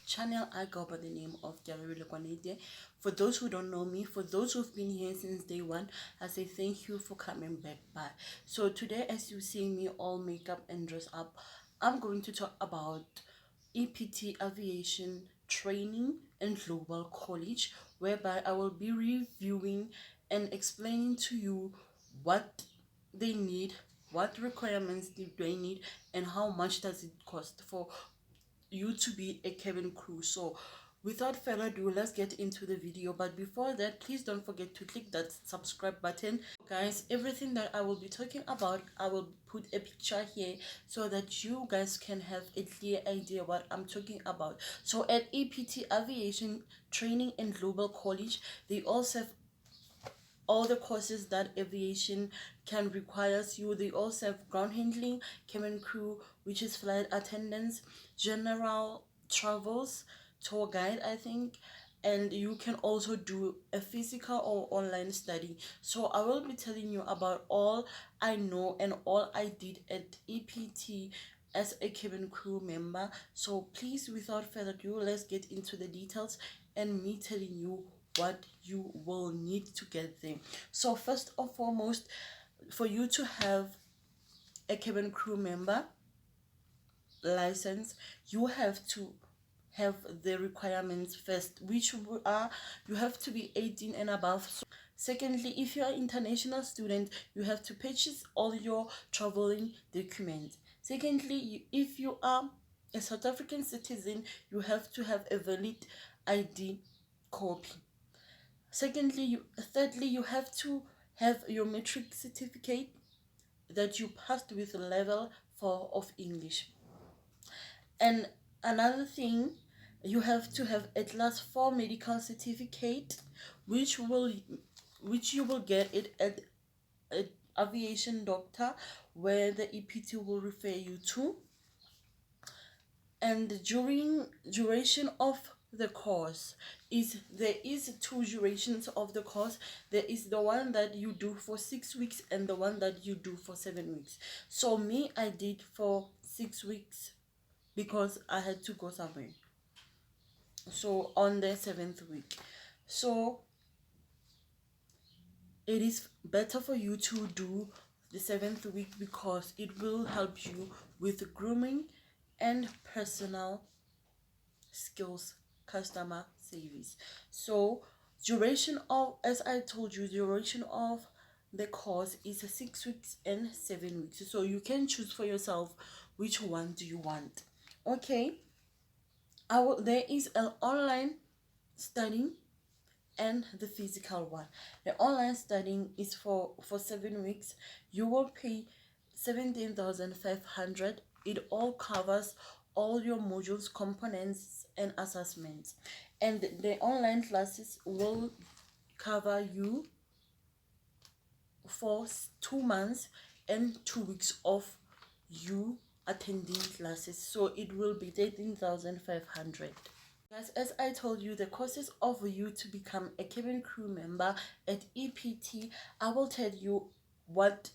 channel. I go by the name of kwanaite. For those who don't know me, for those who've been here since day one, I say thank you for coming back by. So today, as you see me all makeup and dress up, I'm going to talk about Ept Aviation training and global college, whereby I will be reviewing and explaining to you what they need, what requirements do they need, and how much does it cost for you to be a cabin crew. So without further ado, let's get into the video. But before that, please don't forget to click that subscribe button. Guys, everything that I will be talking about, I will put a picture here so that you guys can have a clear idea what I'm talking about. So at Ept Aviation Training and Global College, they also have all the courses that aviation can requires you. They also have ground handling, cabin crew, which is flight attendants, general travels, tour guide, I think, and you can also do a physical or online study. So I will be telling you about all I know and all I did at Ept as a cabin crew member. So please, without further ado, let's get into the details and me telling you what you will need to get there. So first and foremost, for you to have a cabin crew member license, you have to have the requirements first, which are you have to be 18 and above. So secondly, if you are an international student, you have to purchase all your traveling documents. Secondly, if you are a South African citizen, you have to have a valid ID copy. Thirdly, you have to have your matric certificate that you passed with level 4 of English. And another thing, you have to have a class 4 medical certificate, which you will get it at aviation doctor, where the Ept will refer you to. And duration of the course there is two durations of the course. There is the one that you do for 6 weeks and the one that you do for 7 weeks. So me, I did for 6 weeks because I had to go somewhere, so on the 7th week. So it is better for you to do the 7th week because it will help you with grooming and personal skills, customer service. So duration of, as I told you, duration of the course is 6 weeks and 7 weeks. So you can choose for yourself which one do you want. Okay, there is an online studying and the physical one. The online studying is for 7 weeks. You will pay 17,500. It all covers all your modules, components, and assessments. And the online classes will cover you for 2 months and 2 weeks of you attending classes. So it will be 13,500. Guys, as I told you, the courses of you to become a cabin crew member at Ept, I will tell you what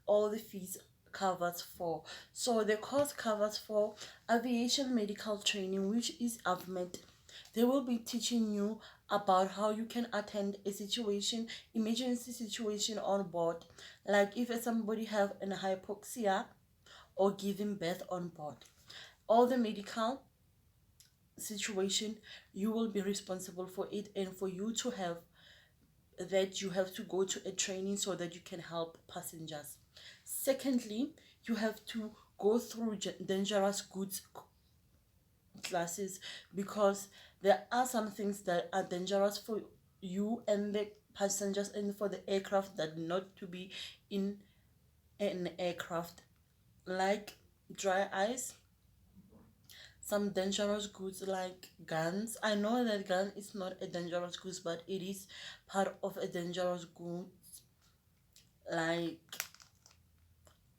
all the fees covers for. So the course covers for aviation medical training, which is AVMED. They will be teaching you about how you can attend a situation, emergency situation on board, like if somebody have an hypoxia or giving birth on board. All the medical situation, you will be responsible for it, and for you to have that, you have to go to a training so that you can help passengers. Secondly, you have to go through dangerous goods classes, because there are some things that are dangerous for you and the passengers and for the aircraft that not to be in an aircraft, like dry ice, some dangerous goods like guns. I know that gun is not a dangerous goods, but it is part of a dangerous goods, like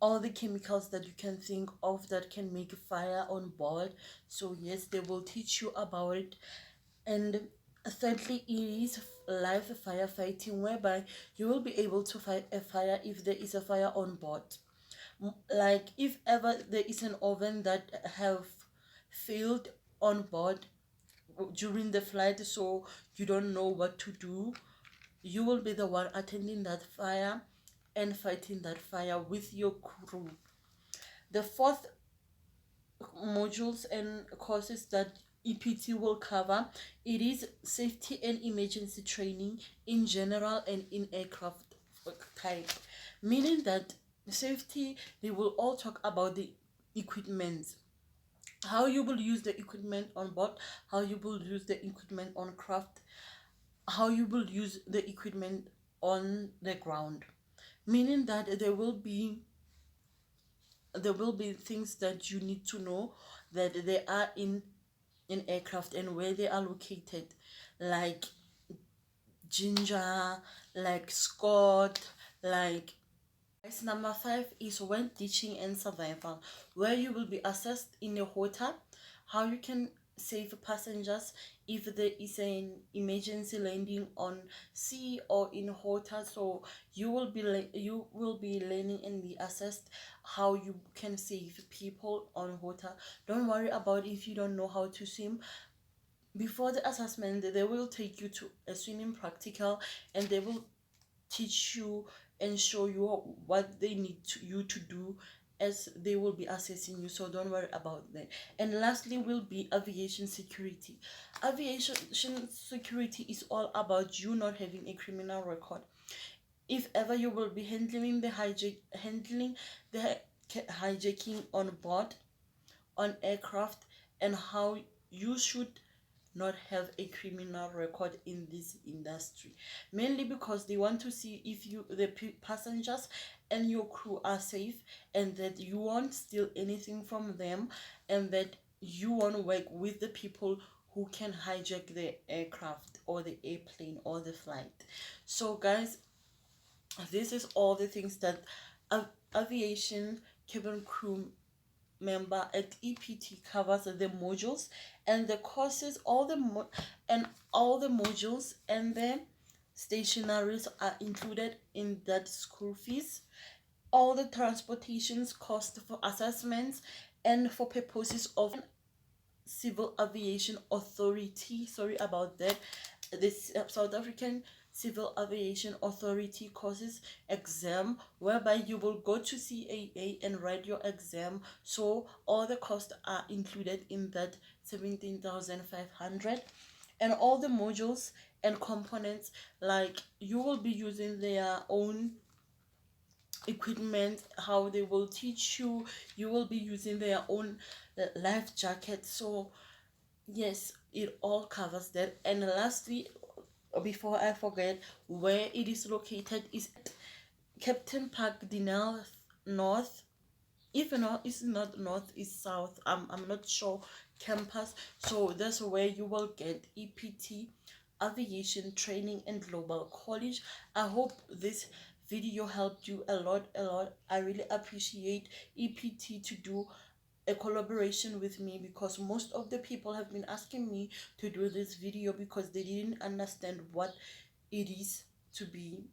all the chemicals that you can think of that can make fire on board. So yes, they will teach you about it. And thirdly, it is live firefighting, whereby you will be able to fight a fire if there is a fire on board. Like if ever there is an oven that have failed on board, during the flight, so you don't know what to do. You will be the one attending that fire and fighting that fire with your crew. The fourth modules and courses that EPT will cover, it is safety and emergency training in general and in aircraft type, meaning that safety, they will all talk about the equipment, how you will use the equipment on board, how you will use the equipment on craft, how you will use the equipment on the ground, meaning that there will be things that you need to know that they are in aircraft and where they are located, like ginger, like Scott, like number 5 is when teaching and survival, where you will be assessed in a hotel, how you can save passengers if there is an emergency landing on sea or in hotel. So you will be learning and be assessed how you can save people on hotel. Don't worry about if you don't know how to swim. Before the assessment, they will take you to a swimming practical and they will teach you and show you what they need you to do as they will be assessing you. So don't worry about that. And lastly will be aviation security. Aviation security is all about you not having a criminal record. If ever you will be handling the hijacking on board on aircraft, and how you should not have a criminal record in this industry, mainly because they want to see if the passengers and your crew are safe, and that you won't steal anything from them, and that you want to work with the people who can hijack the aircraft or the airplane or the flight. So guys, this is all the things that aviation cabin crew member at EPT covers, the modules and the courses, all the modules and the stationaries are included in that school fees. All the transportations cost for assessments and for purposes of Civil Aviation Authority, sorry about that, this South African Civil Aviation Authority courses exam, whereby you will go to CAA and write your exam. So all the costs are included in that 17,500, and all the modules and components, like you will be using their own equipment, how they will teach you, you will be using their own life jacket. So yes, it all covers that. And lastly, before I forget, where it is located is at Captain Park Dinal North. If not, it's not north, it's south. I'm not sure campus. So that's where you will get EPT Aviation Training and Global College. I hope this video helped you a lot. I really appreciate EPT to do a collaboration with me, because most of the people have been asking me to do this video because they didn't understand what it is to be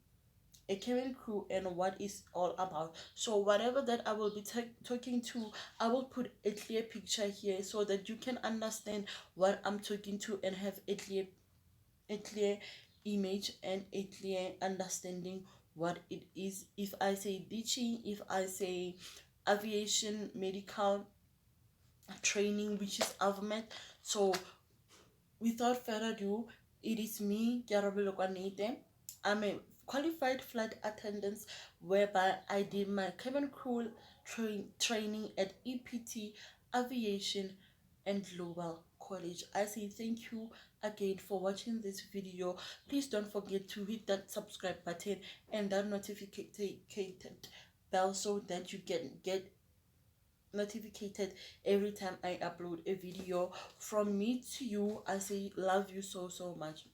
a cabin crew and what it's all about. So whatever that I will be talking to, I will put a clear picture here so that you can understand what I'm talking to and have a clear image and a clear understanding what it is. If I say teaching, if I say aviation medical training, which is AVMET. So without further ado, it is me, kwanaite. I'm a qualified flight attendant, whereby I did my cabin crew training at EPT Aviation and Global College. I say thank you again for watching this video. Please don't forget to hit that subscribe button and that notification bell so that you get notified every time I upload a video. From me to you, I say love you so much.